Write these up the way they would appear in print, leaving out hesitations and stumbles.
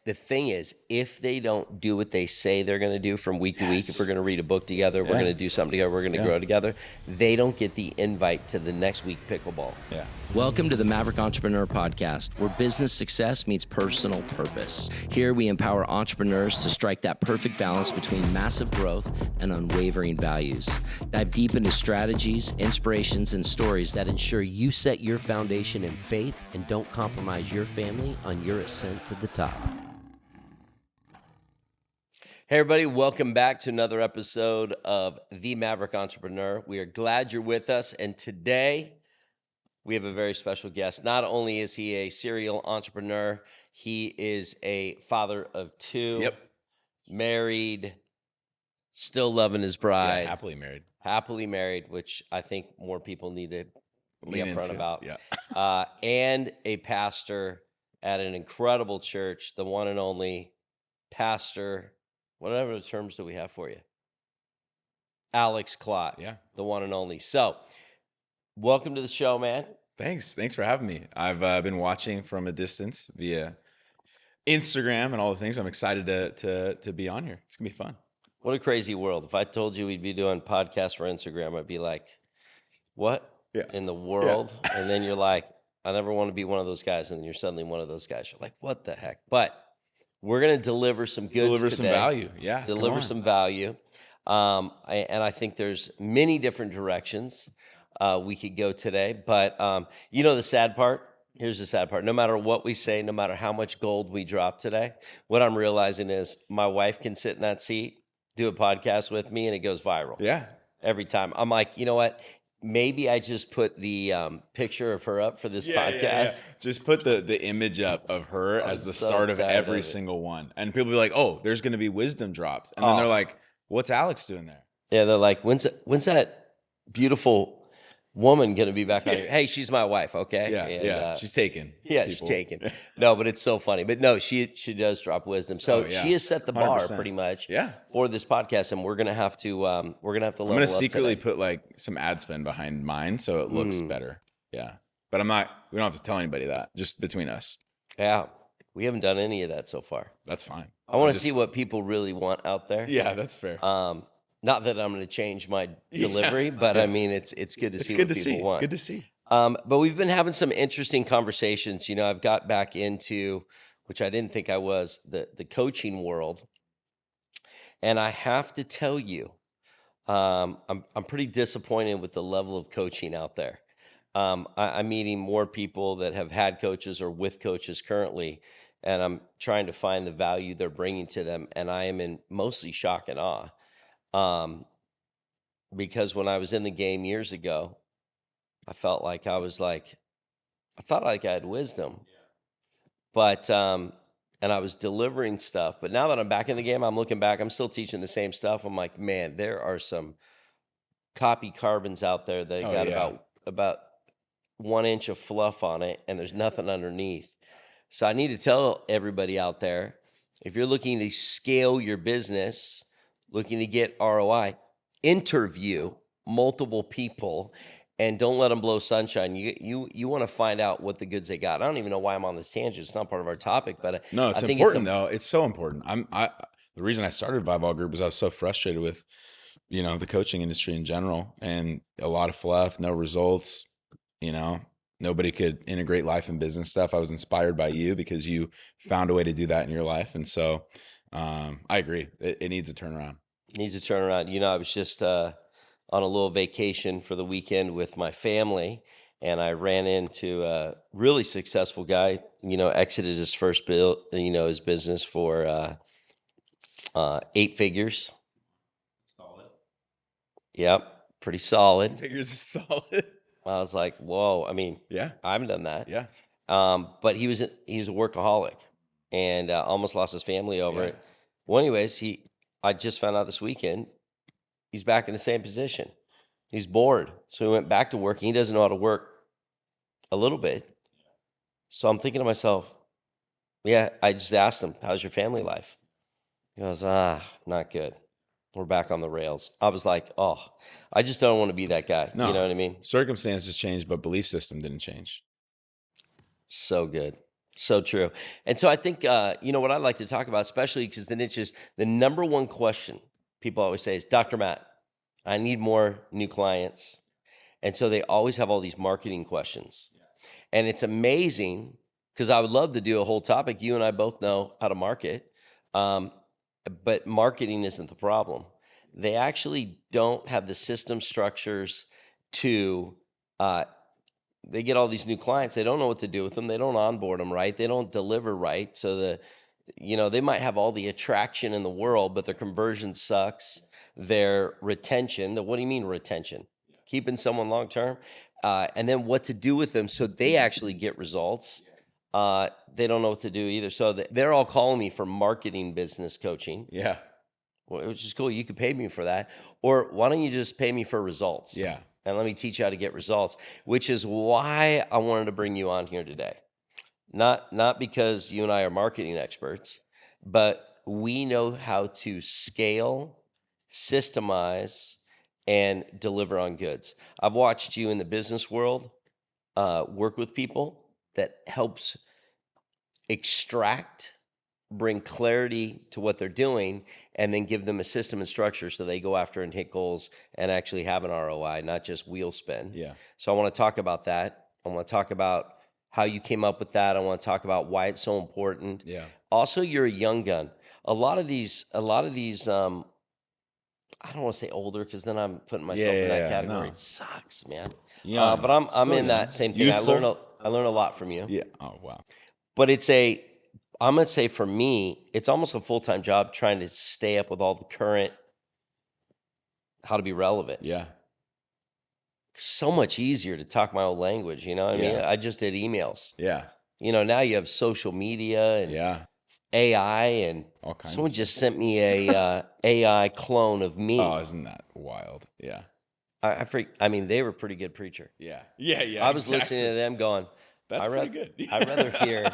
the thing is, if they don't do what they say they're going to do from week to week, if we're going to read a book together, we're going to do something together, we're going to grow together, they don't get the invite to the next week pickleball. Yeah. Welcome to the Maverick Entrepreneur podcast, where business success meets personal purpose. Here we empower entrepreneurs to strike that perfect balance between massive growth and unwavering values. Dive deep into strategies, inspirations, and stories that ensure you set your foundation in faith and don't compromise your family on your ascent to the top. Hey everybody, welcome back to another episode of The Maverick Entrepreneur. We are glad you're with us, and today we have a very special guest. Not only is he a serial entrepreneur, he is a father of two, married, still loving his bride. Yeah, happily married. Which I think more people need to be Lean upfront into. about. Yeah. And a pastor at an incredible church, the one and only pastor, whatever the terms do we have for you? Alex Klott. Yeah. The one and only. So, welcome to the show, man. Thanks for having me. I've been watching from a distance via Instagram and all the things. I'm excited to be on here. It's gonna be fun. What a crazy world. If I told you we'd be doing podcasts for Instagram, I'd be like, what in the world? Yeah. And then you're like, I never want to be one of those guys. And then you're suddenly one of those guys. You're like, what the heck? But we're going to deliver some goods today. Some value. Yeah. Deliver some value. And I think there's many different directions we could go today. But you know the sad part? Here's the sad part. No matter what we say, no matter how much gold we drop today, what I'm realizing is my wife can sit in that seat, do a podcast with me, and it goes viral. Yeah. Every time. I'm like, you know what? Maybe I just put the picture of her up for this podcast. Yeah. Just put the image up of her as the start of every single one. And people be like, oh, there's going to be wisdom drops. And then they're like, what's Alex doing there? Yeah, they're like, when's that beautiful woman going to be back on here? Hey, she's my wife, okay? Yeah. She's taken. Yeah, she's taken. No, but it's so funny. But no, she does drop wisdom. So she has set the bar 100%. pretty much for this podcast, and we're gonna have to level up. I'm gonna secretly put like some ad spend behind mine so it looks better. Yeah, but we don't have to tell anybody that. Just between us. Yeah, we haven't done any of that so far. That's fine. I want to see what people really want out there. Yeah, that's fair. Not that I'm going to change my delivery, but I mean, it's good to see what people want. Good to see. But we've been having some interesting conversations. You know, I've got back into, which I didn't think I was, the coaching world. And I have to tell you, I'm pretty disappointed with the level of coaching out there. I'm meeting more people that have had coaches or with coaches currently, and I'm trying to find the value they're bringing to them. And I am in mostly shock and awe. Because when I was in the game years ago, I felt like I thought like I had wisdom, but, and I was delivering stuff, but now that I'm back in the game, I'm looking back, I'm still teaching the same stuff. I'm like, man, there are some copy carbons out there that got about 1 inch of fluff on it and there's nothing underneath. So I need to tell everybody out there, if you're looking to scale your business, looking to get ROI, interview multiple people and don't let them blow sunshine. You want to find out what the goods they got. I don't even know why I'm on this tangent. It's not part of our topic, but no, it's important though. It's so important. The reason I started Vivall Group was I was so frustrated with, the coaching industry in general and a lot of fluff, no results, nobody could integrate life and business stuff. I was inspired by you because you found a way to do that in your life. And so, I agree. It needs a turnaround. Needs a turnaround. I was just on a little vacation for the weekend with my family, and I ran into a really successful guy. Exited his first his business for 8 figures. Solid. Yep, pretty solid. 8 figures is solid. I was like, whoa. I mean, I haven't done that. Yeah. But he was a workaholic. And almost lost his family over it. Well, anyways, I just found out this weekend he's back in the same position. He's bored, so he went back to work. He doesn't know how to work a little bit. So I'm thinking to myself, I just asked him, how's your family life? He goes, not good. We're back on the rails. I was like, I just don't want to be that guy. No, you know what I mean? Circumstances changed, but belief system didn't change. So good. So true. And so I think, what I'd like to talk about, especially because the niche is the number one question people always say is, Dr. Matt, I need more new clients. And so they always have all these marketing questions. And it's amazing because I would love to do a whole topic. You and I both know how to market, but marketing isn't the problem. They actually don't have the system structures to, they get all these new clients. They don't know what to do with them. They don't onboard them right. They don't deliver right. So they might have all the attraction in the world, but their conversion sucks. Their retention, what do you mean retention? Keeping someone long-term, and then what to do with them so they actually get results. They don't know what to do either. So they're all calling me for marketing business coaching. Yeah. Which is cool. You could pay me for that. Or why don't you just pay me for results? Yeah. And let me teach you how to get results, which is why I wanted to bring you on here today. Not because you and I are marketing experts, but we know how to scale, systemize, and deliver on goods. I've watched you in the business world work with people that helps extract, bring clarity to what they're doing, and then give them a system and structure so they go after and hit goals and actually have an ROI, not just wheel spin. Yeah. So I want to talk about that. I want to talk about how you came up with that. I want to talk about why it's so important. Yeah. Also, you're a young gun. A lot of these I don't want to say older because then I'm putting myself in that category. No. It sucks, man. Young. But I'm So in young. that same thing. Youthful. I learn a lot from you. Yeah. Oh, wow. But I'm gonna say for me, it's almost a full-time job trying to stay up with all the current, how to be relevant. Yeah. So much easier to talk my old language. You know what I mean? Yeah. I just did emails. Yeah. Now you have social media and Yeah. AI, and All kinds someone of just sent me a AI clone of me. Oh, isn't that wild? Yeah. I mean, they were a pretty good preacher. Yeah. Yeah. Yeah. I was listening to them going, That's pretty good. I'd rather hear,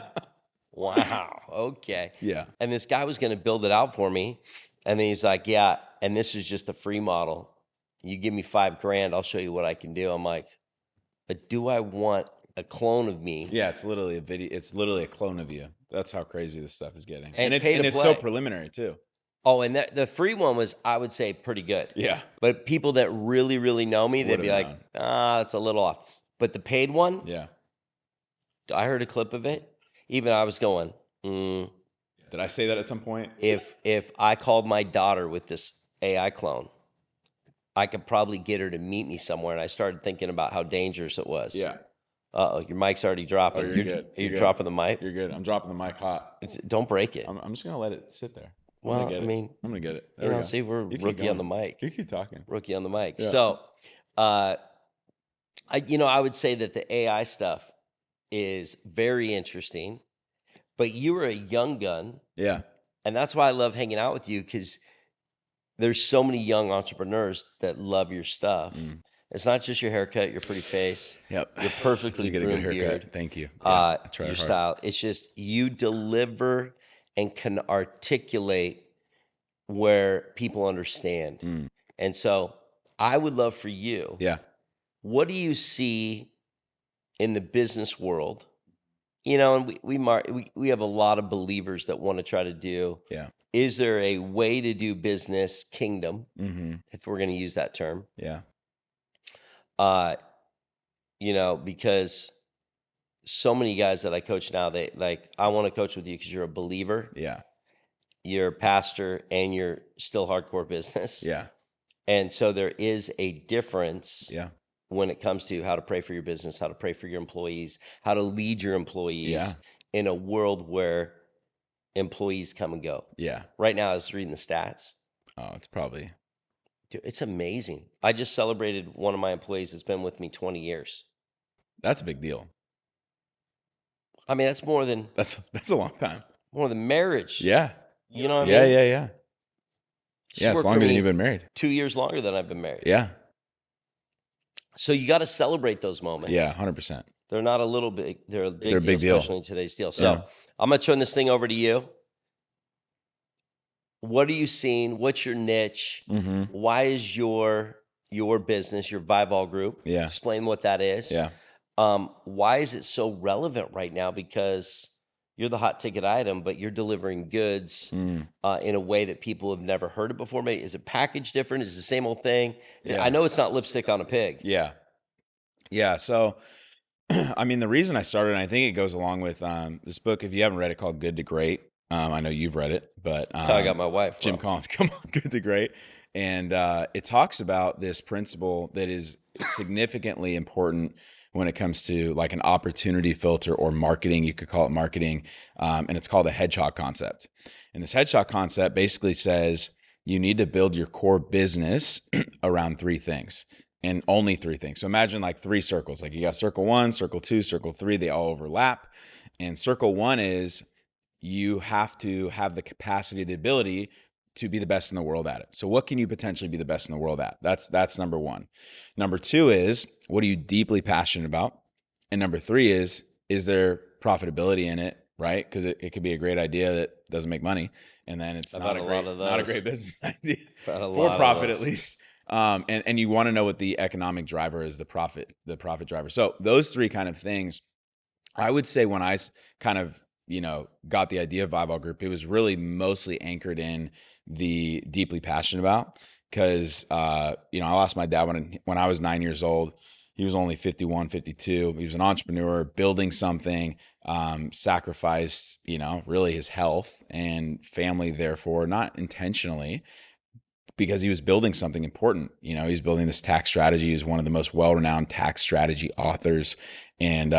wow, okay. Yeah. And this guy was going to build it out for me. And then he's like, yeah, and this is just a free model. You give me $5,000, I'll show you what I can do. I'm like, but do I want a clone of me? Yeah. It's literally a video. It's literally a clone of you. That's how crazy this stuff is getting. And it's pay to it's so play. preliminary too. Oh, and the free one was, I would say, pretty good. Yeah. But people that really, really know me, they'd Would've be like, known. it's a little off. But the paid one, Yeah. I heard a clip of it. Even I was going, Did I say that at some point? if I called my daughter with this AI clone, I could probably get her to meet me somewhere. And I started thinking about how dangerous it was. Yeah. Uh-oh, your mic's already dropping. Oh, you're good. You're You're dropping the mic? You're good. I'm dropping the mic hot. Don't break it. I'm just gonna let it sit there. Well, I mean, I'm gonna get it. There we go. see, we're You keep rookie on the going. mic. You keep talking. Rookie on the mic. Yeah. So, I would say that the AI stuff is very interesting, but you were a young gun. Yeah. And that's why I love hanging out with you, because there's so many young entrepreneurs that love your stuff. Mm. It's not just your haircut, your pretty face, Yep. your perfectly You get a good groomed haircut. beard, Thank you. Yeah, I try your hard. style. It's just you deliver and can articulate where people understand. Mm. And so I would love for you, Yeah. what do you see in the business world? And we have a lot of believers that want to try to do. Yeah. Is there a way to do business kingdom, Mm-hmm. if we're going to use that term? Yeah. Because so many guys that I coach now, they like, I want to coach with you because you're a believer, Yeah. you're a pastor, and you're still hardcore business. Yeah. And so there is a difference Yeah. when it comes to how to pray for your business, how to pray for your employees, how to lead your employees Yeah. in a world where employees come and go. Yeah. Right now, I was reading the stats. Oh, it's probably. Dude, it's amazing. I just celebrated one of my employees that's been with me 20 years. That's a big deal. I mean, that's more than That's a long time. marriage. Yeah. You know what Yeah. I mean? Yeah. Yeah. She's Yeah. It's worked for longer than me you've been married. 2 years longer than I've been married. Yeah. So you got to celebrate those moments. Yeah. 100%. They're not a little big. They're a big, They're a big deal. especially in today's deal. So Yeah. I'm going to turn this thing over to you. What are you seeing? What's your niche? Mm-hmm. Why is your business, your Vivall Group? Yeah. Explain what that is. Yeah. Why is it so relevant right now? Because you're the hot ticket item, but you're delivering goods in a way that people have never heard it before. Maybe is it packaged different? Is it the same old thing? Yeah. I know it's not lipstick on a pig. Yeah. Yeah. So, I mean, the reason I started, and I think it goes along with this book, if you haven't read it, called Good to Great. I know you've read it, but That's how I got my wife. Jim Collins, come on, Good to Great. And it talks about this principle that is significantly important when it comes to like an opportunity filter or marketing. You could call it marketing. And it's called the hedgehog concept. And this hedgehog concept basically says you need to build your core business around three things. And only three things. So imagine like three circles. Like you got circle 1, circle 2, circle 3, they all overlap. And circle 1 is you have to have the capacity, the ability to be the best in the world at it. So what can you potentially be the best in the world at? That's number 1. Number 2 is, what are you deeply passionate about? And number 3 is there profitability in it, right? Because it could be a great idea that doesn't make money. And then it's not a great business idea for profit at least. And you want to know what the economic driver is, the profit driver. So those three kind of things, I would say when I kind of, got the idea of Vivall Group, it was really mostly anchored in the deeply passionate about, because, I lost my dad when I was 9 years old. He was only 51, 52. He was an entrepreneur building something, sacrificed, really his health and family, therefore, not intentionally, because he was building something important. He's building this tax strategy. He's one of the most well-renowned tax strategy authors. And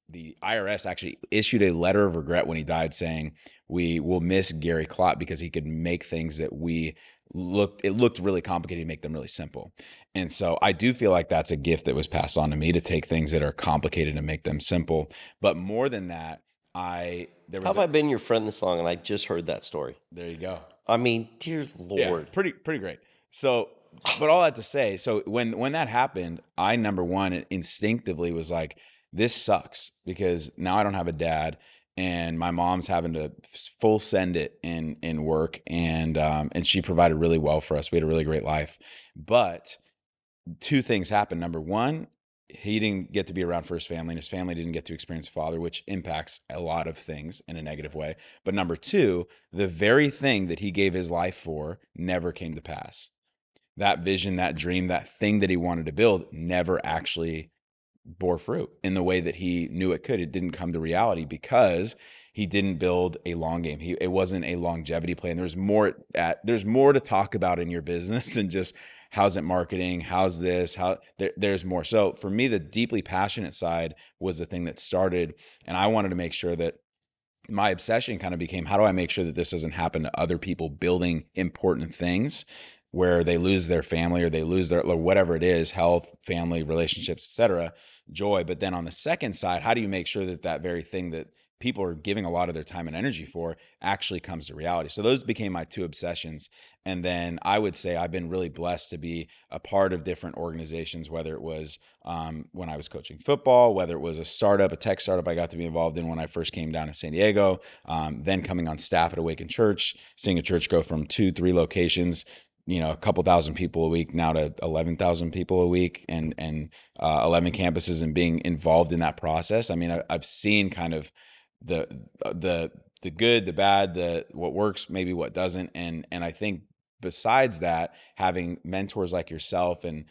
the IRS actually issued a letter of regret when he died, saying, we will miss Gary Klott because he could make things that it looked really complicated to make them really simple. And so I do feel like that's a gift that was passed on to me, to take things that are complicated and make them simple. But more than that, how have I been your friend this long and I just heard that story? There you go. I mean, dear Lord. Yeah, pretty great. So, but all that to say, so when that happened, I, number one, instinctively was like, this sucks, because now I don't have a dad, and my mom's having to full send it in work, and she provided really well for us. We had a really great life. But two things happened. Number one, he didn't get to be around for his family, and his family didn't get to experience a father, which impacts a lot of things in a negative way. But number two, the very thing that he gave his life for never came to pass. That vision, that dream, that thing that he wanted to build never actually bore fruit in the way that he knew it could. It didn't come to reality because he didn't build a long game. It wasn't a longevity play. And there's more to talk about in your business than just how's it marketing, how's this, there's more. So for me, the deeply passionate side was the thing that started, and I wanted to make sure that my obsession kind of became, how do I make sure that this doesn't happen to other people building important things, where they lose their family or they lose their, whatever it is, health, family, relationships, etc., joy. But then on the second side, how do you make sure that that very thing that people are giving a lot of their time and energy for actually comes to reality? So those became my two obsessions. And then I would say I've been really blessed to be a part of different organizations, whether it was when I was coaching football, whether it was a tech startup I got to be involved in when I first came down to San Diego, then coming on staff at Awaken Church, seeing a church go from 2-3 locations, a couple thousand people a week, now to 11,000 people a week, and 11 campuses, and being involved in that process. I mean, I've seen kind of the good, the bad, what works, maybe what doesn't. And I think besides that, having mentors like yourself and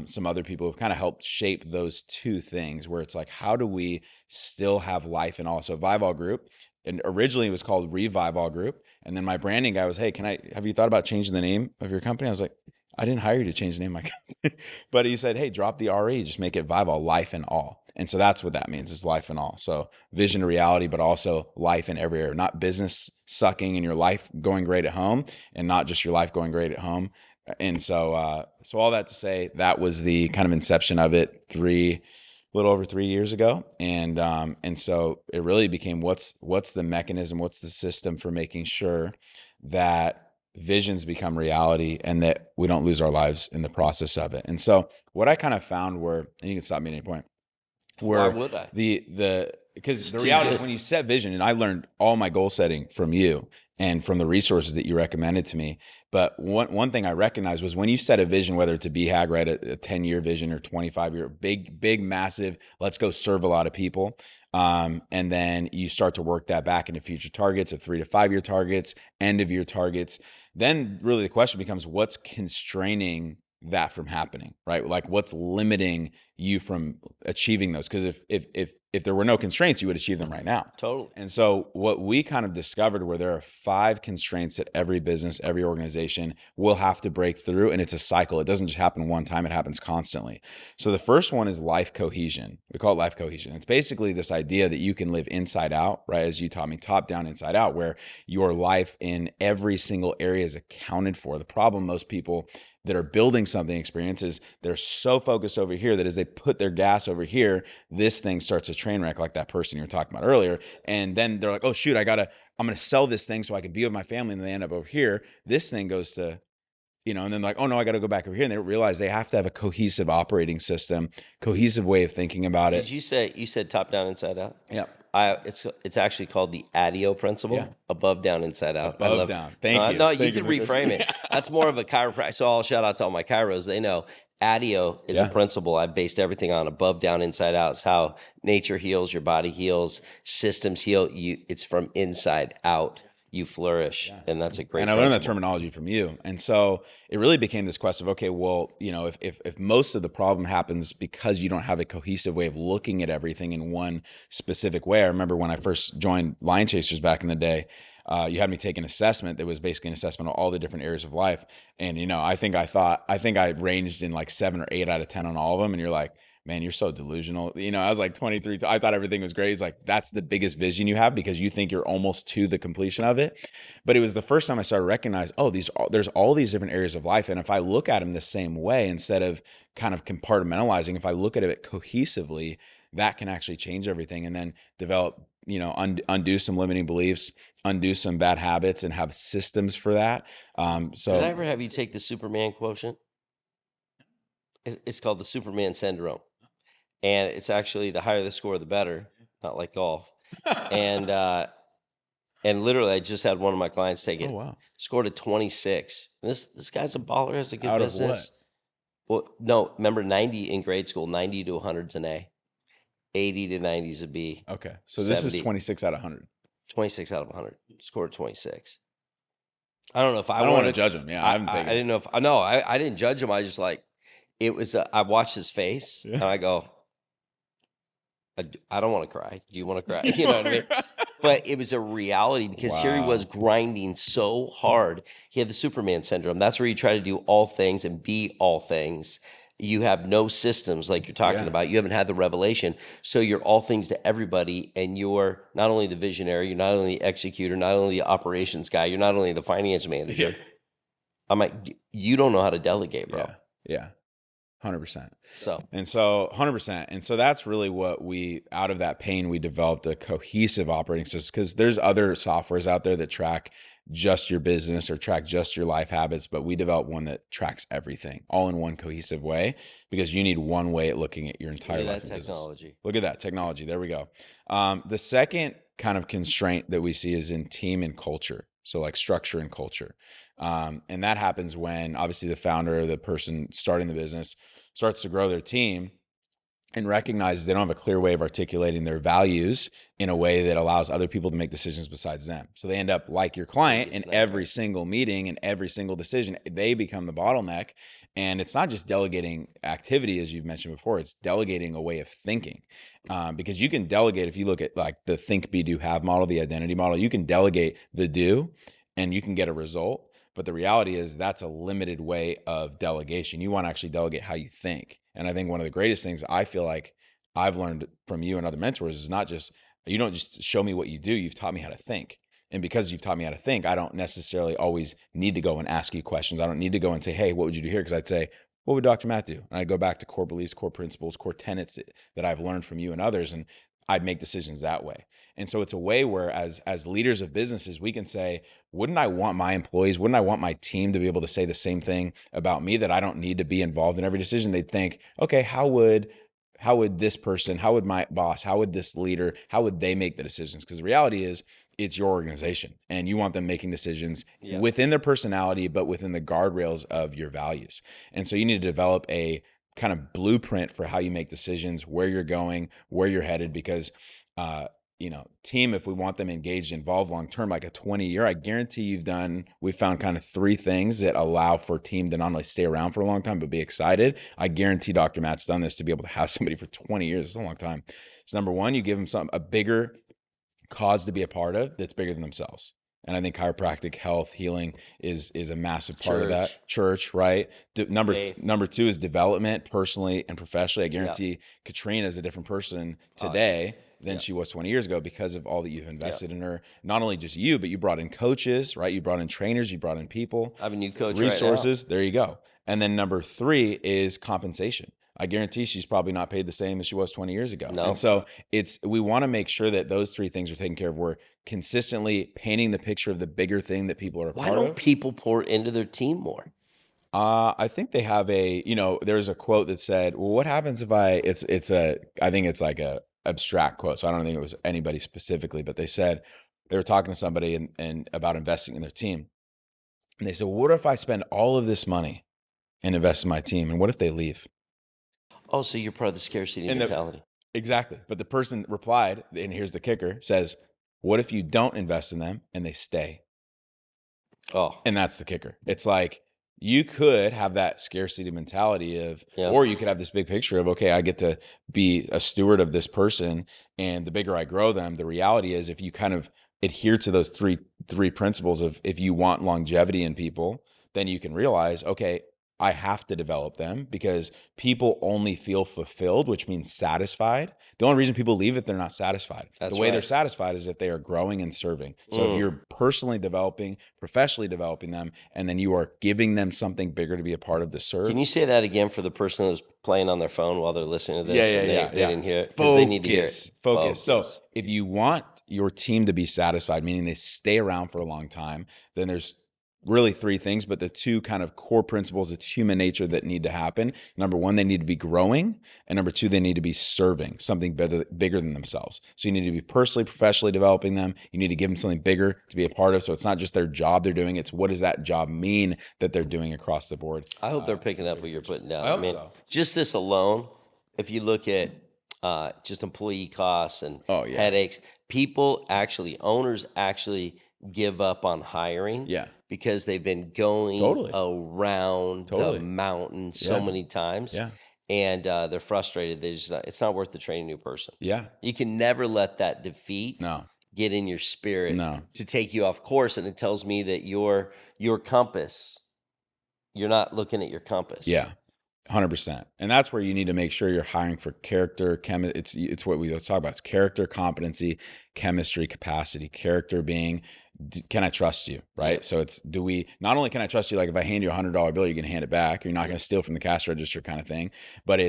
some other people have kind of helped shape those two things, where it's like, how do we still have life in all? So Vivall Group, and originally it was called Vivall Group. And then my branding guy was, hey, have you thought about changing the name of your company? I was like, I didn't hire you to change the name of my company. But he said, hey, drop the RE, just make it Vivall, life in all. And so that's what that means, is life in all. So vision to reality, but also life in every area, not business sucking and your life going great at home, and not just your life going great at home. And so all that to say, that was the kind of inception of it a little over 3 years ago. And so it really became, what's the mechanism, what's the system for making sure that visions become reality and that we don't lose our lives in the process of it. And so what I kind of found were, and you can stop me at any point, why would I? because the reality is when you set vision, and I learned all my goal setting from you and from the resources that you recommended to me. But one thing I recognized was when you set a vision, whether it's a BHAG, right, a 10-year vision or 25-year, big, massive, let's go serve a lot of people. And then you start to work that back into future targets of 3 to 5 year targets, end of year targets. Then really the question becomes, what's constraining that from happening, right? Like what's limiting you from achieving those? Because if there were no constraints, you would achieve them right now. Totally. And so what we kind of discovered were there are 5 constraints that every business, every organization will have to break through. And it's a cycle. It doesn't just happen one time. It happens constantly. So the first one is life cohesion. We call it life cohesion. It's basically this idea that you can live inside out, right? As you taught me, top down, inside out, where your life in every single area is accounted for. The problem most people that are building something experience is they're so focused over here that as they put their gas over here, this thing starts a train wreck like that person you were talking about earlier. And then they're like, oh shoot, I'm going to sell this thing so I can be with my family. And then they end up over here. This thing goes to, and then like, oh no, I got to go back over here. And they realize they have to have a cohesive operating system, cohesive way of thinking about it. Did you said top down, inside out? Yeah. It's actually called the ADIO principle, Yeah. above, down, inside out. Above, down. Thank you. No, Thank you you can for reframe it. That's more of a chiropractic. So I'll shout out to all my chiros. They know ADIO is a principle I've based everything on. Above, down, inside out. It's how nature heals, your body heals, systems heal. It's from inside out. You flourish, and that's a great. And I learned that terminology from you, and so it really became this quest of, okay, well, if most of the problem happens because you don't have a cohesive way of looking at everything in one specific way. I remember when I first joined Lion Chasers back in the day, you had me take an assessment that was basically an assessment of all the different areas of life, and I think I ranged in like 7 or 8 out of 10 on all of them, and you're like, man, you're so delusional. I was like 23. I thought everything was great. It's like, that's the biggest vision you have because you think you're almost to the completion of it. But it was the first time I started to recognize, there's all these different areas of life. And if I look at them the same way, instead of kind of compartmentalizing, if I look at it cohesively, that can actually change everything and then develop, undo some limiting beliefs, undo some bad habits and have systems for that. So did I ever have you take the Superman quotient? It's called the Superman syndrome. And it's actually the higher the score, the better, not like golf. And literally, I just had one of my clients take it. Oh, wow. Scored a 26. And this guy's a baller, has a good Out of business. Well, no, remember 90 in grade school, 90 to 100's an A, 80 to 90's a B. Okay, so this 70. is 26 out of 100. 26 out of 100. Scored 26. I don't know if I don't want to judge him. Yeah, I haven't taken I didn't know if I didn't judge him. I just it was. I watched his face and I go, I don't want to cry. Do you want to cry? You know what I mean? But it was a reality because here he was grinding so hard. He had the Superman syndrome. That's where you try to do all things and be all things. You have no systems like you're talking about. You haven't had the revelation. So you're all things to everybody. And you're not only the visionary, you're not only the executor, not only the operations guy, you're not only the finance manager. Yeah. I'm like, you don't know how to delegate, bro. Yeah. 100%. So 100%. And so that's really what out of that pain, we developed a cohesive operating system because there's other softwares out there that track just your business or track just your life habits, but we developed one that tracks everything all in one cohesive way because you need one way at looking at your entire life. Technology. Look at that technology. There we go. The second kind of constraint that we see is in team and culture. So like structure and culture. And that happens when obviously the founder or the person starting the business starts to grow their team and recognizes they don't have a clear way of articulating their values in a way that allows other people to make decisions besides them. So they end up like your client in every single meeting and every single decision, they become the bottleneck. And it's not just delegating activity, as you've mentioned before, it's delegating a way of thinking. Because you can delegate, if you look at like the think, be, do, have model, the identity model, you can delegate the do and you can get a result. But the reality is that's a limited way of delegation. You want to actually delegate how you think. And I think one of the greatest things I feel like I've learned from you and other mentors is not just, you don't just show me what you do, you've taught me how to think. And because you've taught me how to think, I don't necessarily always need to go and ask you questions. I don't need to go and say, hey, what would you do here? Because I'd say, what would Dr. Matt do? And I'd go back to core beliefs, core principles, core tenets that I've learned from you and others. And I'd make decisions that way. And so it's a way where as leaders of businesses, we can say, wouldn't I want my employees, wouldn't I want my team to be able to say the same thing about me, that I don't need to be involved in every decision? They'd think, okay, how would how would this person, how would my boss, how would this leader, how would they make the decisions? Because the reality is it's your organization and you want them making decisions within their personality, but within the guardrails of your values. And so you need to develop a kind of blueprint for how you make decisions, where you're going, where you're headed, because team, if we want them engaged, involved long-term, like a 20-year, I guarantee we found kind of 3 things that allow for team to not only stay around for a long time, but be excited. I guarantee Dr. Matt's done this, to be able to have somebody for 20 years. It's a long time. So number 1, you give them a bigger cause to be a part of that's bigger than themselves. And I think chiropractic, health, healing is a massive part of that. Church, right? Number 2 is development, personally and professionally. I guarantee Katrina is a different person today than she was 20 years ago because of all that you've invested in her. Not only just you, but you brought in coaches, right? You brought in trainers, you brought in people. I have a new coach resources. Right now. There you go. And then number 3 is compensation. I guarantee she's probably not paid the same as she was 20 years ago. No. And so we want to make sure that those 3 things are taken care of. We're consistently painting the picture of the bigger thing that people are a part of. Why don't people pour into their team more? I think they have there's a quote that said, well, what happens if I think it's like a abstract quote. So I don't think it was anybody specifically, but they were talking to somebody and about investing in their team. And they said, well, what if I spend all of this money and invest in my team? And what if they leave? Oh, so you're part of the scarcity mentality. Exactly. But the person replied, and here's the kicker, says, what if you don't invest in them and they stay? Oh. And that's the kicker. It's like, you could have that scarcity mentality or you could have this big picture of, okay, I get to be a steward of this person. And the bigger I grow them, the reality is if you kind of adhere to those three principles of, if you want longevity in people, then you can realize, okay, I have to develop them, because people only feel fulfilled, which means satisfied. The only reason people leave if they're not satisfied. That's the way right. They're satisfied is if they are growing and serving. So if you're personally developing, professionally developing them, and then you are giving them something bigger to be a part of the serve. Can you say that again for the person who's playing on their phone while they're listening to this? They didn't hear it, because they need to hear it. Focus. So if you want your team to be satisfied, meaning they stay around for a long time, then there's really 3 things, but the 2 kind of core principles, it's human nature that need to happen. Number 1, they need to be growing. And number 2, they need to be serving something bigger than themselves. So you need to be personally, professionally developing them. You need to give them something bigger to be a part of. So it's not just their job they're doing. It's what does that job mean that they're doing across the board. I hope they're picking up what you're putting down. I hope so. Just this alone, if you look at just employee costs and headaches, owners actually give up on hiring because they've been going around the mountain so many times and they're frustrated. It's not worth the training a new person. Yeah. You can never let that defeat get in your spirit to take you off course. And it tells me that your compass, you're not looking at your compass. Yeah. 100%. And that's where you need to make sure you're hiring for character, it's what we talk about. It's character, competency, chemistry, capacity. Character being, can I trust you? Right. So not only can I trust you, like if I hand you $100 bill, you're going to hand it back. You're not going to steal from the cash register kind of thing, but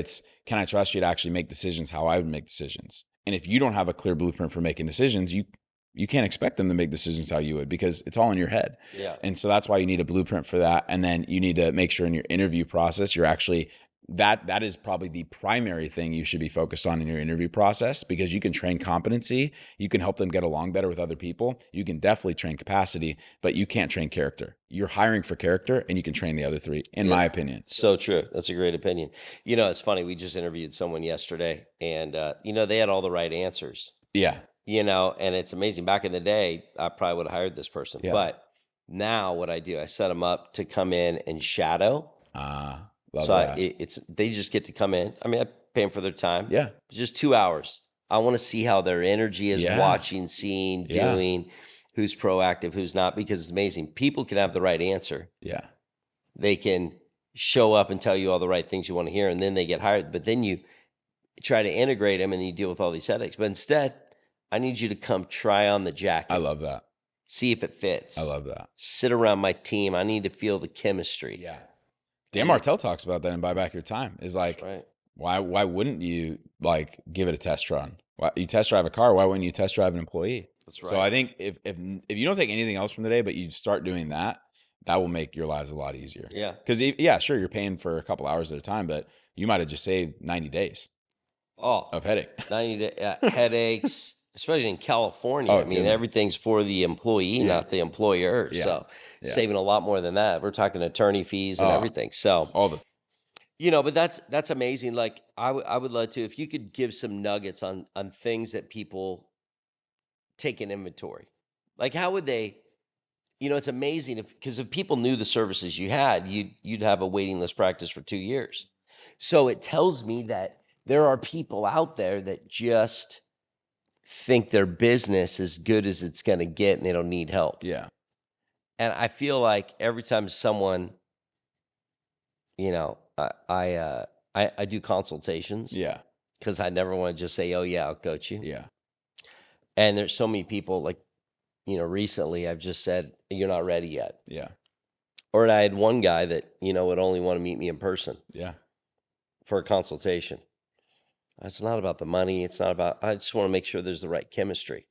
can I trust you to actually make decisions how I would make decisions? And if you don't have a clear blueprint for making decisions, you can't expect them to make decisions how you would, because it's all in your head. Yeah. And so that's why you need a blueprint for that. And then you need to make sure in your interview process, you're actually, that is probably the primary thing you should be focused on in your interview process, because you can train competency. You can help them get along better with other people. You can definitely train capacity, but you can't train character. You're hiring for character, and you can train the other 3, in my opinion. So true. That's a great opinion. It's funny. We just interviewed someone yesterday, and, they had all the right answers. Yeah. And it's amazing. Back in the day, I probably would have hired this person. Yeah. But now what I do, I set them up to come in and shadow. They just get to come in. I mean, I pay them for their time. Yeah. Just 2 hours. I want to see how their energy is, watching, seeing, doing, who's proactive, who's not, because it's amazing. People can have the right answer. Yeah. They can show up and tell you all the right things you want to hear, and then they get hired. But then you try to integrate them, and you deal with all these headaches. But instead, I need you to come try on the jacket. I love that. See if it fits. I love that. Sit around my team. I need to feel the chemistry. Yeah. Dan Martell talks about that in Buy Back Your Time. Is like, why wouldn't you like give it a test run? Why, you test drive a car, why wouldn't you test drive an employee? That's right. So I think if you don't take anything else from today, but you start doing that, that will make your lives a lot easier. Yeah. Because sure, you're paying for a couple hours at a time, but you might have just saved 90 days. Oh, of headache. 90 headaches, especially in California. Oh, I mean, goodness. everything's for the employee, Yeah. not the employer. Yeah. So Yeah. saving a lot more than that. We're talking attorney fees and everything. So, all the but that's amazing. Like I would love to, if you could give some nuggets on things that people take in inventory. Like how would they, it's amazing because if people knew the services you had, you'd have a waiting list practice for 2 years. So it tells me that there are people out there that just think their business is good as it's going to get and they don't need help. Yeah. And I feel like every time someone, I do consultations. Yeah. Because I never want to just say, oh yeah, I'll coach you. Yeah. And there's so many people like, recently I've just said, you're not ready yet. Yeah. Or I had one guy that, would only want to meet me in person Yeah. for a consultation. It's not about the money. It's not about, I just want to make sure there's the right chemistry.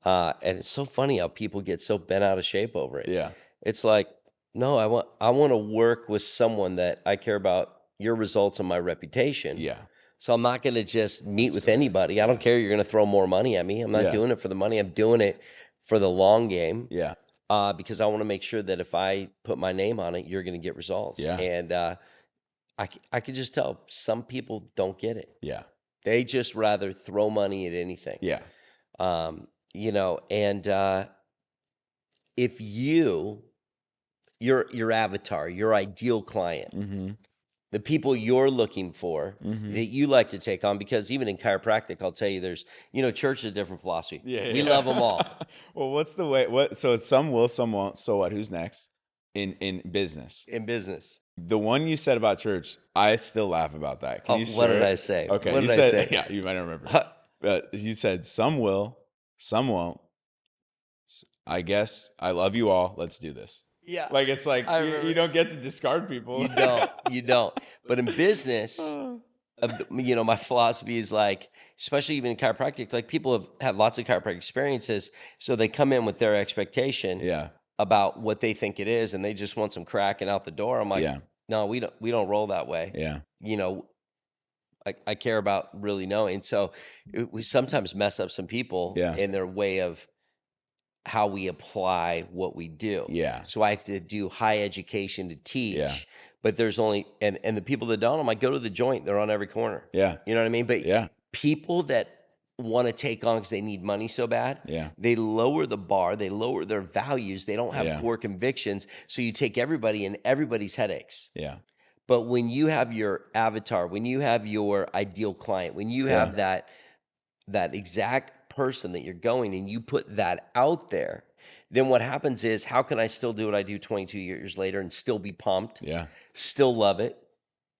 And it's so funny how people get so bent out of shape over it. Yeah. It's like, no, I want to work with someone that I care about your results and my reputation. Yeah. So I'm not going to just meet with anybody. I don't care. You're going to throw more money at me. I'm not doing it for the money. I'm doing it for the long game. Yeah. Because I want to make sure that if I put my name on it, you're going to get results. Yeah. And I could just tell some people don't get it. Yeah. They just rather throw money at anything. Yeah. And if your avatar, your ideal client, Mm-hmm. the people you're looking for that you like to take on, because even in chiropractic, I'll tell you, there's, church is a different philosophy. Yeah. We love them all. Well, what's the way? So some will, some won't. So what? Who's next in business? In business. The one you said about church, I still laugh about that. Can you share What did it? I say? Okay. What you did said, I say? Yeah, you might not remember. But you said some will, some won't. I guess I love you all. Let's do this. Yeah. Like it's like you don't get to discard people. You don't. But in business, my philosophy is like, especially even in chiropractic, like people have had lots of chiropractic experiences, so they come in with their expectation about what they think it is, and they just want some cracking out the door. I'm like, no, we don't roll that way. Yeah. I care about really knowing. So we sometimes mess up some people in their way of how we apply what we do. Yeah. So I have to do high education to teach. Yeah. But there's only and the people that don't, I'm like, go to the joint. They're on every corner. Yeah. You know what I mean? But Yeah. people that want to take on because they need money so bad, they lower the bar, they lower their values, they don't have core convictions. So you take everybody and everybody's headaches. Yeah. But when you have your avatar, when you have your ideal client, when you have that exact person that you're going and you put that out there, then what happens is, how can I still do what I do 22 years later and still be pumped? Yeah. Still love it.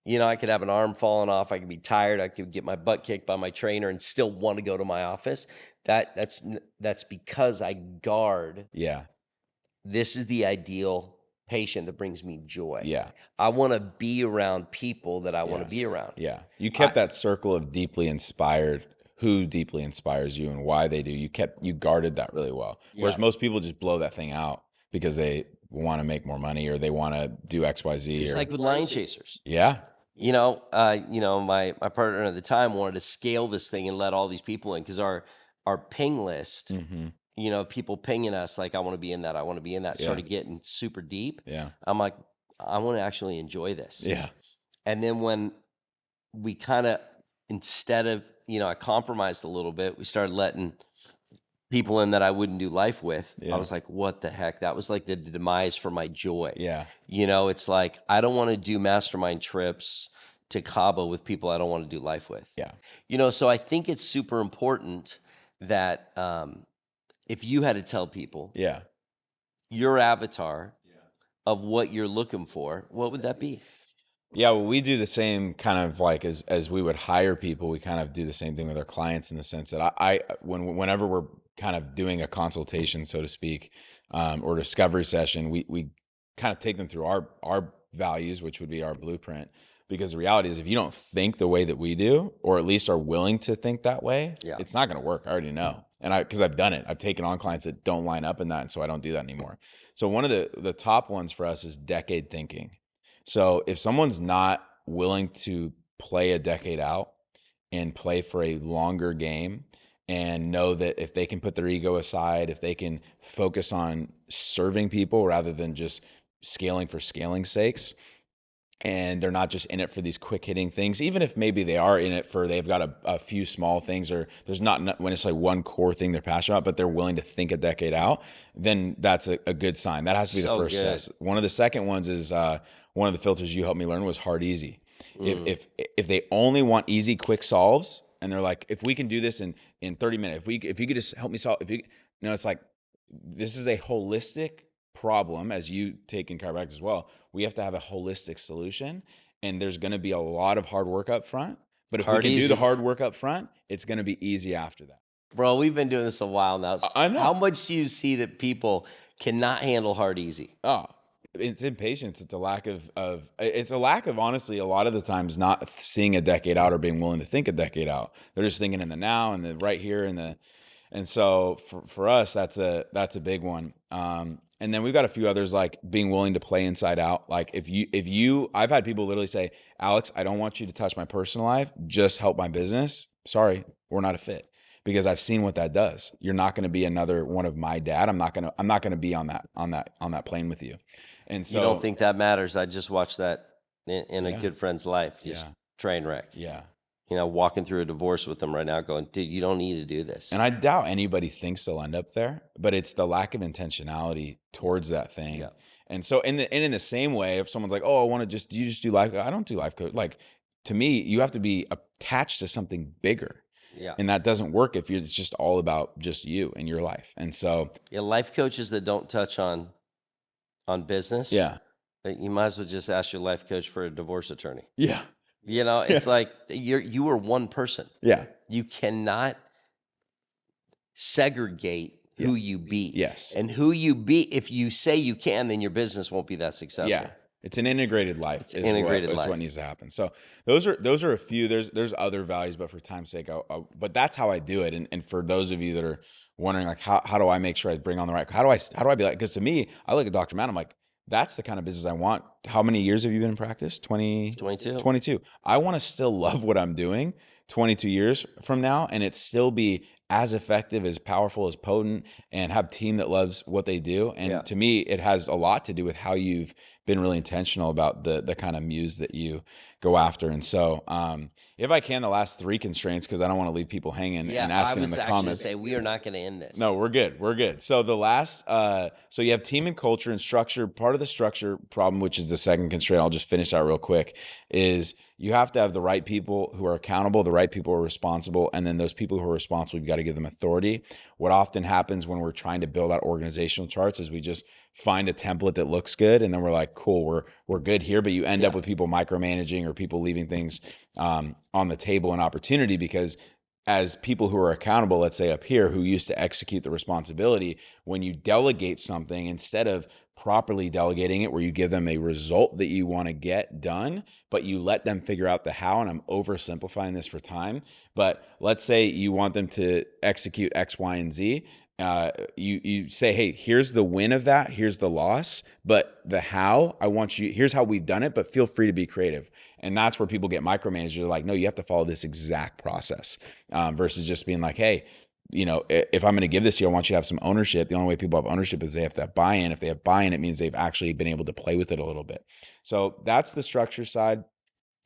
I could have an arm falling off. I could be tired. I could get my butt kicked by my trainer and still want to go to my office. That's because I guard. Yeah. This is the ideal patient that brings me joy. Yeah. I want to be around people that I want to be around. Yeah. You kept that circle of deeply inspired, who deeply inspires you and why they do. You guarded that really well. Whereas most people just blow that thing out because they want to make more money or they want to do XYZ. It's like with lion chasers. Yeah. My partner at the time wanted to scale this thing and let all these people in, because our ping list, people pinging us like, I want to be in that, I want to be in that, started getting super deep. Yeah. I'm like, I want to actually enjoy this. Yeah. And then when we kind of, instead of, I compromised a little bit, we started letting people in that I wouldn't do life with. I was like, what the heck? That was like the demise for my joy. Yeah. It's like, I don't want to do mastermind trips to Cabo with people I don't want to do life with. Yeah. So I think it's super important that if you had to tell people your avatar of what you're looking for, what would that be? Yeah, well, we do the same kind of like as we would hire people, we kind of do the same thing with our clients in the sense that whenever we're kind of doing a consultation, so to speak, or discovery session, we kind of take them through our values, which would be our blueprint. Because the reality is, if you don't think the way that we do, or at least are willing to think that way, it's not going to work. I already know. And because I've done it, I've taken on clients that don't line up in that. And so I don't do that anymore. So one of the top ones for us is decade thinking. So if someone's not willing to play a decade out and play for a longer game, and know that if they can put their ego aside, if they can focus on serving people rather than just scaling for scaling's sakes, and they're not just in it for these quick hitting things, even if maybe they are in it for, they've got a few small things, or there's not when it's like one core thing they're passionate about, but they're willing to think a decade out, then that's a good sign. That has to be the first test. One of the second ones is one of the filters you helped me learn was hard, easy. If they only want easy, quick solves, and they're like, if we can do this in 30 minutes, if you could just help me solve, it's like, this is a holistic problem, as you take in chiropractic as well. We have to have a holistic solution, and there's going to be a lot of hard work up front. But if we can do the hard work up front, it's going to be easy after that. Bro, we've been doing this a while now. I know. How much do you see that people cannot handle hard, easy? Oh, it's impatience. It's a lack of honestly, a lot of the times not seeing a decade out or being willing to think a decade out. They're just thinking in the now and the right here and so for us, that's a big one. And then we've got a few others, like being willing to play inside out. Like I've had people literally say, Alex, I don't want you to touch my personal life, just help my business. Sorry, we're not a fit, because I've seen what that does. You're not going to be another one of my dad. I'm not going to be on that plane with you. And so you don't think that matters. I just watched that in a good friend's life. Just train wreck. Yeah. Walking through a divorce with them right now going, dude, you don't need to do this. And I doubt anybody thinks they'll end up there, but it's the lack of intentionality towards that thing. Yeah. And so in the same way, if someone's like, oh, do you just do life? I don't do life coach. Like, to me, you have to be attached to something bigger. Yeah. And that doesn't work if it's just all about just you and your life. And so life coaches that don't touch on business. Yeah. You might as well just ask your life coach for a divorce attorney. Yeah. It's like you are one person. Yeah. You cannot segregate who you be. Yes. And who you be, if you say you can, then your business won't be that successful. Yeah. It's an integrated life. It's what needs to happen. So those are a few. There's other values, but for time's sake, but that's how I do it. And for those of you that are wondering, like, how do I make sure I bring on the right? How do I be like? Because to me, I look at Dr. Matt, I'm like, that's the kind of business I want. How many years have you been in practice? 22. 22. I want to still love what I'm doing 22 years from now, and it still be as effective, as powerful, as potent, and have a team that loves what they do. And to me, it has a lot to do with how you've been really intentional about the kind of muse that you go after. And so if I can, the last three constraints, because I don't want to leave people hanging and asking in the comments. Say we are not going to end this. No, we're good. So the last, so you have team and culture and structure. Part of the structure problem, which is the second constraint, I'll just finish out real quick, is you have to have the right people who are accountable, the right people who are responsible, and then those people who are responsible, you've got to give them authority. What often happens when we're trying to build out organizational charts is we just find a template that looks good, and then we're like, cool, we're good here, but you end up with people micromanaging or people leaving things on the table and opportunity, because as people who are accountable, let's say up here, who used to execute the responsibility, when you delegate something, instead of properly delegating it where you give them a result that you want to get done, but you let them figure out the how, and I'm oversimplifying this for time, but let's say you want them to execute X, Y, and Z. You say, hey, here's the win of that, here's the loss, but the how, here's how we've done it, but feel free to be creative. And that's where people get micromanaged. They're like, no, you have to follow this exact process, versus just being like, hey, if I'm going to give this to you, I want you to have some ownership. The only way people have ownership is they have to have buy-in. If they have buy-in, it means they've actually been able to play with it a little bit. So that's the structure side.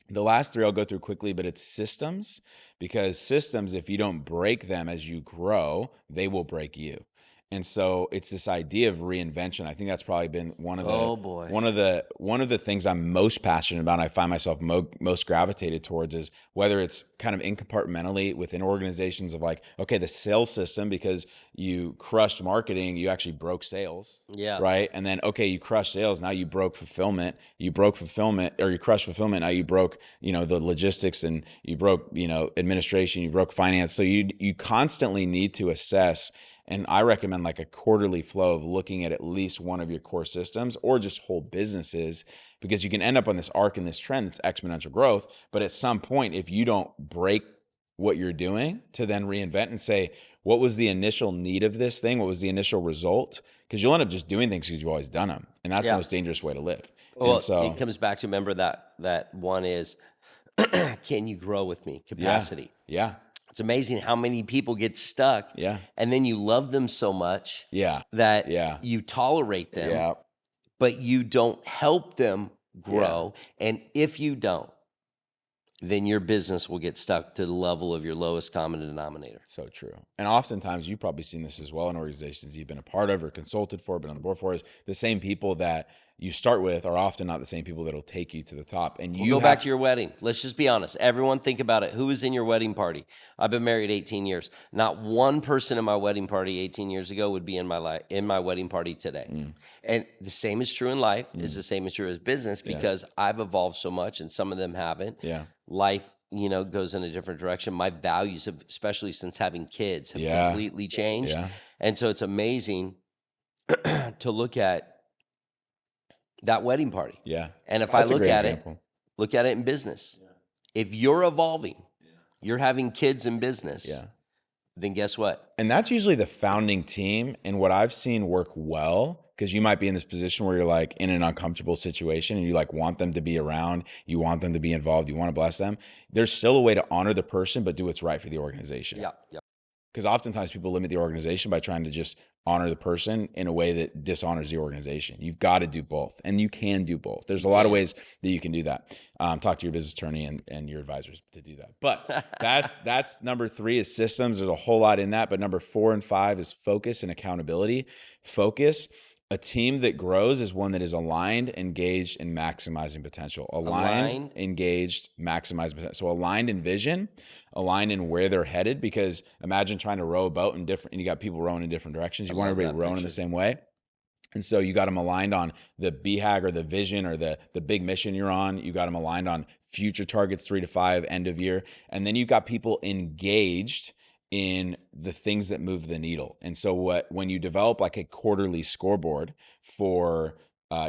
The last three I'll go through quickly, but it's systems, because systems, if you don't break them as you grow, they will break you. And so it's this idea of reinvention. I think that's probably been one of the things I'm most passionate about, and I find myself most gravitated towards, is whether it's kind of incompartmentally within organizations of like, okay, the sales system, because you crushed marketing, you actually broke sales. Yeah. Right. And then, okay, you crushed sales. Now you broke fulfillment. You crushed fulfillment. Now you broke, the logistics, and you broke, administration, you broke finance. So you constantly need to assess. And I recommend like a quarterly flow of looking at least one of your core systems, or just whole businesses, because you can end up on this arc and this trend that's exponential growth. But at some point, if you don't break what you're doing to then reinvent and say, what was the initial need of this thing? What was the initial result? Because you'll end up just doing things because you've always done them. And that's the most dangerous way to live. Well, and so it comes back to, remember that one is can you grow with me? Capacity. Yeah. It's amazing how many people get stuck. Yeah. And then you love them so much Yeah. that Yeah. you tolerate them, Yeah. but you don't help them grow. And if you don't, then your business will get stuck to the level of your lowest common denominator. So true. And oftentimes you've probably seen this as well in organizations you've been a part of or consulted for, been on the board for, is the same people that you start with are often not the same people that'll take you to the top. And you go back to your wedding. Let's just be honest. Everyone think about it. Who was in your wedding party? I've been married 18 years. Not one person in my wedding party 18 years ago would be in my wedding party today. And the same is true in life, is the same is true as business, because I've evolved so much and some of them haven't. Life, goes in a different direction. My values have, especially since having kids, have completely changed. And so it's amazing to look at that wedding party. And if That's I look at it in business, if you're evolving, you're having kids in business, then guess what? And that's usually the founding team. And what I've seen work well, because you might be in this position where you're like in an uncomfortable situation and you like want them to be around, you want them to be involved, you want to bless them. There's still a way to honor the person, but do what's right for the organization. Because oftentimes people limit the organization by trying to just honor the person in a way that dishonors the organization. You've got to do both, and you can do both. There's a lot of ways that you can do that. Talk to your business attorney and your advisors to do that. But that's number 3 is systems. There's a whole lot in that. But number 4 and 5 is focus and accountability. Focus. A team that grows is one that is aligned, engaged, and maximizing potential. Aligned, engaged, maximizing potential. So aligned in vision, aligned in where they're headed, because imagine trying to row a boat and you got people rowing in different directions. You want everybody rowing in the same way. And so you got them aligned on the BHAG or the vision or the big mission you're on. You got them aligned on future targets, 3 to 5, end of year. And then you've got people engaged in the things that move the needle. And so when you develop like a quarterly scoreboard for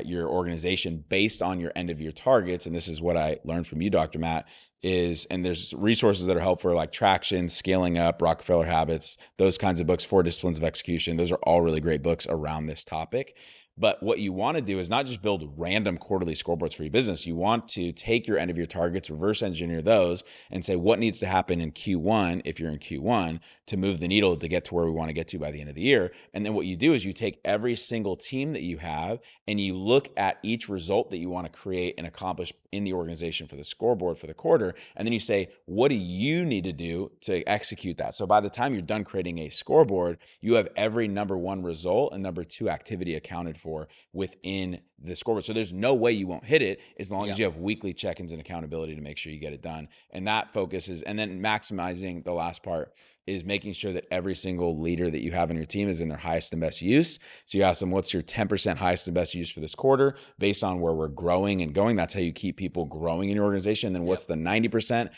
your organization based on your end of year targets, and this is what I learned from you, Dr. Matt, and there's resources that are helpful for like traction, scaling up, Rockefeller Habits, those kinds of books, 4 Disciplines of Execution. Those are all really great books around this topic. But what you want to do is not just build random quarterly scoreboards for your business. You want to take your end of year targets, reverse engineer those, and say what needs to happen in Q1, if you're in Q1, to move the needle to get to where we want to get to by the end of the year. And then what you do is you take every single team that you have and you look at each result that you want to create and accomplish in the organization for the scoreboard for the quarter. And then you say, what do you need to do to execute that? So by the time you're done creating a scoreboard, you have every number 1 result and number 2 activity accounted for within the scoreboard. So there's no way you won't hit it as long as you have weekly check-ins and accountability to make sure you get it done. And that focuses, and then maximizing, the last part is making sure that every single leader that you have in your team is in their highest and best use. So you ask them, what's your 10% highest and best use for this quarter based on where we're growing and going? That's how you keep people growing in your organization. And then what's the 90%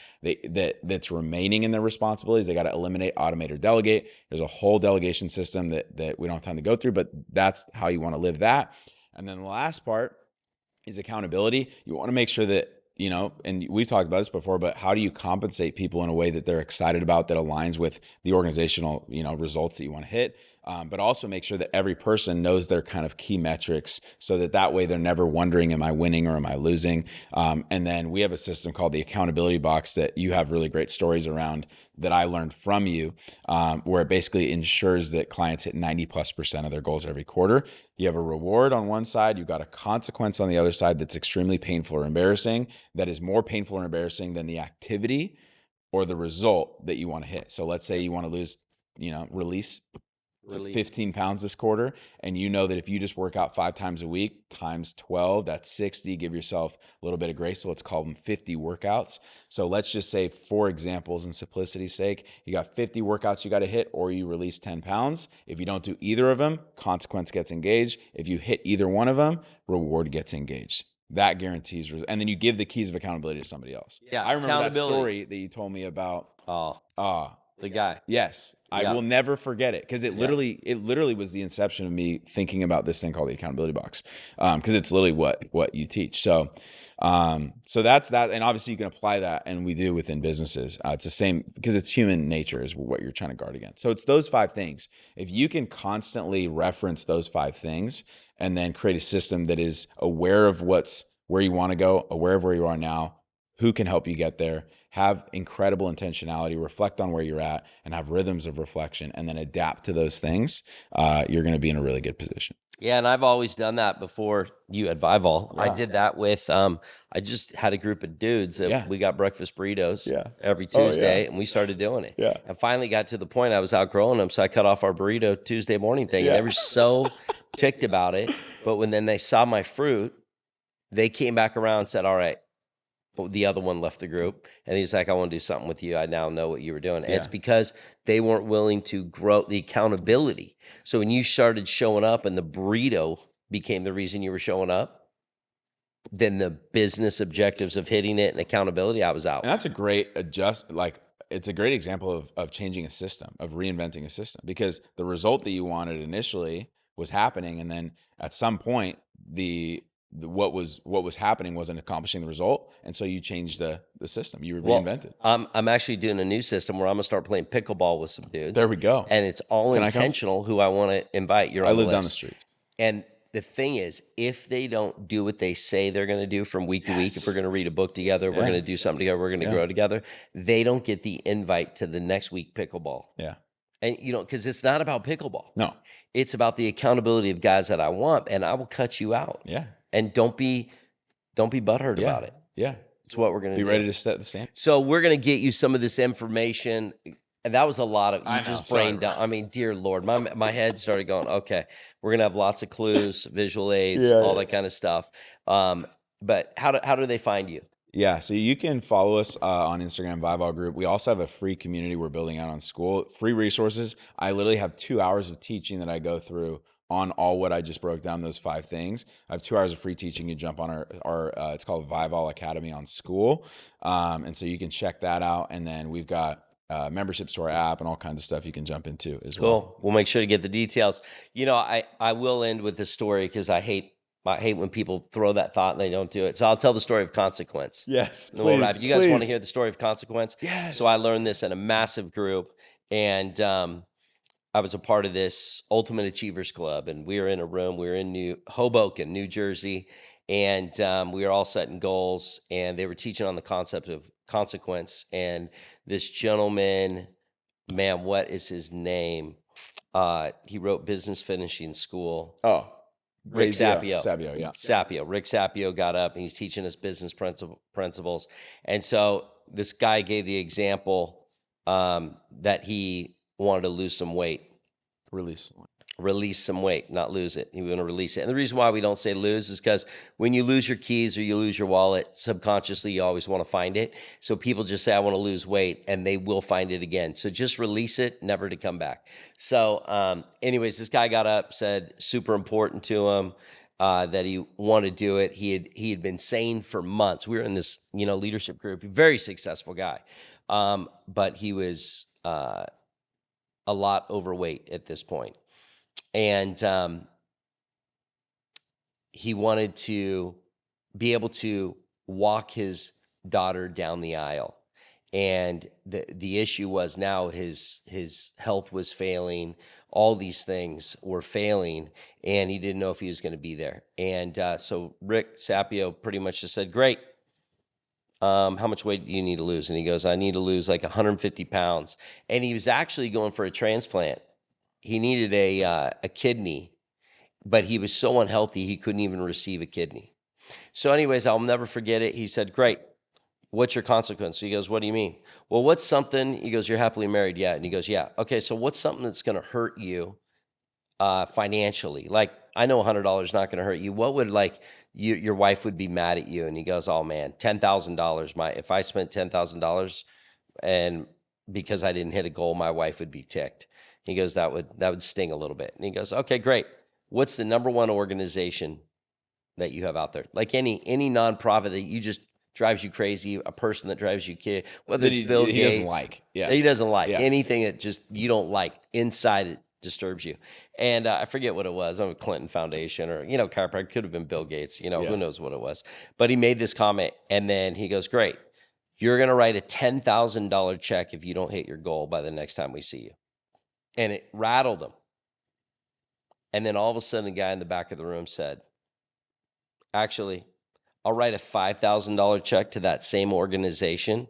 that's remaining in their responsibilities? They got to eliminate, automate, or delegate. There's a whole delegation system that we don't have time to go through, but that's how you want to live that. And then the last part is accountability. You want to make sure that, and we've talked about this before, but how do you compensate people in a way that they're excited about, that aligns with the organizational, results that you want to hit? But also make sure that every person knows their kind of key metrics so that way they're never wondering, am I winning or am I losing? And then we have a system called the accountability box that you have really great stories around that I learned from you, where it basically ensures that clients hit 90+% of their goals every quarter. You have a reward on one side, you've got a consequence on the other side that's extremely painful or embarrassing, that is more painful or embarrassing than the activity or the result that you want to hit. So let's say you want to lose, release 15 pounds this quarter, and you know that if you just work out 5 times a week times 12, that's 60. Give yourself a little bit of grace. So let's call them 50 workouts. So let's just say, for examples and simplicity's sake, you got 50 workouts you got to hit, or you release 10 pounds. If you don't do either of them, consequence gets engaged. If you hit either one of them, reward gets engaged. That guarantees, and then you give the keys of accountability to somebody else. Yeah, I remember that story that you told me about. The guy. Yes. I will never forget it, because it literally was the inception of me thinking about this thing called the accountability box, because it's literally what you teach. So that's that. And obviously you can apply that, and we do within businesses. It's the same, because it's human nature is what you're trying to guard against. So it's those 5 things. If you can constantly reference those 5 things and then create a system that is aware of where you want to go, aware of where you are now, who can help you get there, have incredible intentionality, reflect on where you're at, and have rhythms of reflection, and then adapt to those things, you're going to be in a really good position. Yeah, and I've always done that before you at Vivall. I did that with, I just had a group of dudes that we got breakfast burritos every Tuesday, and we started doing it. Yeah. And finally got to the point I was outgrowing them, so I cut off our burrito Tuesday morning thing, and they were so ticked about it. But when then they saw my fruit, they came back around and said, all right. But the other one left the group, and he's like, I want to do something with you. I now know what you were doing. And it's because they weren't willing to grow the accountability. So when you started showing up and the burrito became the reason you were showing up, then the business objectives of hitting it and accountability, I was out. And that's a great it's a great example of changing a system, of reinventing a system, because the result that you wanted initially was happening. And then at some point, what was happening wasn't accomplishing the result, and so you changed the system. You reinvented. I'm actually doing a new system where I'm gonna start playing pickleball with some dudes. There we go. And it's all intentional who I want to invite. I live down the street. And the thing is, if they don't do what they say they're going to do from week to week, if we're going to read a book together, we're going to do something together, we're going to grow together, they don't get the invite to the next week pickleball. Yeah. And because it's not about pickleball. No. It's about the accountability of guys that I want, and I will cut you out. Yeah. And don't be butthurt about it. Yeah. It's what we're going to do. Be ready to set the standard. So we're going to get you some of this information. And that was a lot of, brain down. I mean, dear Lord, my head started going, okay, we're going to have lots of clues, visual aids, all that kind of stuff. But how do they find you? Yeah, so you can follow us on Instagram, Vivall Group. We also have a free community we're building out on school, free resources. I literally have 2 hours of teaching that I go through on all what I just broke down, those 5 things. I have 2 hours of free teaching. You jump on our it's called Vivall Academy on School. And so you can check that out. And then we've got memberships to our app and all kinds of stuff you can jump into as well. Cool. We'll make sure to get the details. I will end with this story because I hate when people throw that thought and they don't do it. So I'll tell the story of consequence. Yes, please. You guys want to hear the story of consequence? Yes. So I learned this in a massive group, and I was a part of this Ultimate Achievers Club, and we were in a room. We were in Hoboken, New Jersey, and we were all setting goals, and they were teaching on the concept of consequence. And this gentleman, man, what is his name? He wrote Business Finishing School. Oh. Rick Sapio. Sapio. Rick Sapio got up and he's teaching us business principles. And so this guy gave the example that he wanted to lose some weight. Release some weight, not lose it. You want to release it. And the reason why we don't say lose is because when you lose your keys or you lose your wallet, subconsciously you always want to find it. So people just say, I want to lose weight, and they will find it again. So just release it, never to come back. So anyways, this guy got up, said super important to him that he wanted to do it. He had been saying for months. We were in this leadership group, very successful guy, but he was a lot overweight at this point. And he wanted to be able to walk his daughter down the aisle. And the issue was now his health was failing. All these things were failing, and he didn't know if he was going to be there. And so Rick Sapio pretty much just said, great. How much weight do you need to lose? And he goes, I need to lose like 150 pounds. And he was actually going for a transplant. He needed a kidney, but he was so unhealthy he couldn't even receive a kidney. So anyways, I'll never forget it. He said, great, what's your consequence? He goes, what do you mean? Well, what's something, he goes, you're happily married, yeah. And he goes, yeah. Okay, so what's something that's going to hurt you financially? Like, I know $100 is not going to hurt you. What would your wife would be mad at you? And he goes, oh man, $10,000. If I spent $10,000 and because I didn't hit a goal, my wife would be ticked. He goes, that would sting a little bit. And he goes, okay, great. What's the number one organization that you have out there? Like any nonprofit that you just drives you crazy, a person that drives you crazy, whether it's Bill Gates. He doesn't like. Yeah. He doesn't like anything that just you don't like. Inside it disturbs you. And I forget what it was. I'm a Clinton Foundation or, chiropractor. Could have been Bill Gates. Who knows what it was. But he made this comment, and then he goes, great. You're going to write a $10,000 check if you don't hit your goal by the next time we see you. And it rattled him. And then all of a sudden, the guy in the back of the room said, actually, I'll write a $5,000 check to that same organization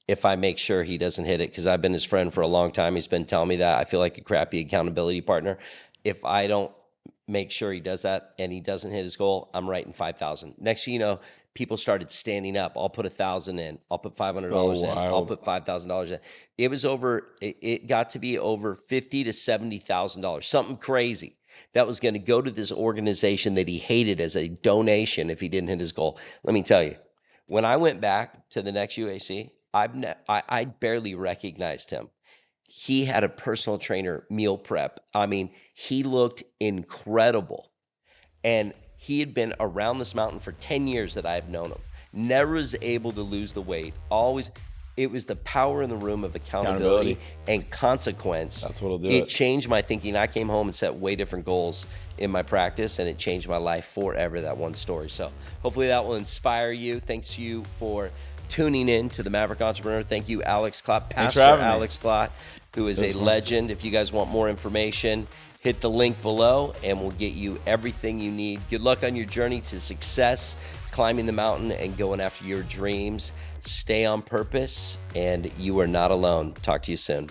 if I make sure he doesn't hit it, because I've been his friend for a long time. He's been telling me that. I feel like a crappy accountability partner. If I don't make sure he does that and he doesn't hit his goal, I'm writing 5,000. Next thing you know, people started standing up. I'll put 1,000 in. I'll put $500 in. I'll put $5,000 in. It was over. It got to be over $50,000 to $70,000. Something crazy that was going to go to this organization that he hated as a donation if he didn't hit his goal. Let me tell you, when I went back to the next UAC, I barely recognized him. He had a personal trainer meal prep. I mean, he looked incredible. And he had been around this mountain for 10 years that I've known him. Never was able to lose the weight. Always, it was the power in the room of accountability and consequence. That's what'll do it. It changed my thinking. I came home and set way different goals in my practice, and it changed my life forever, that one story. So hopefully that will inspire you. Thanks to you for tuning in to the Maverick Entrepreneur. Thank you, Alex Klott, Pastor Alex Klott, who is a legend. If you guys want more information, hit the link below and we'll get you everything you need. Good luck on your journey to success, climbing the mountain and going after your dreams. Stay on purpose, and you are not alone. Talk to you soon.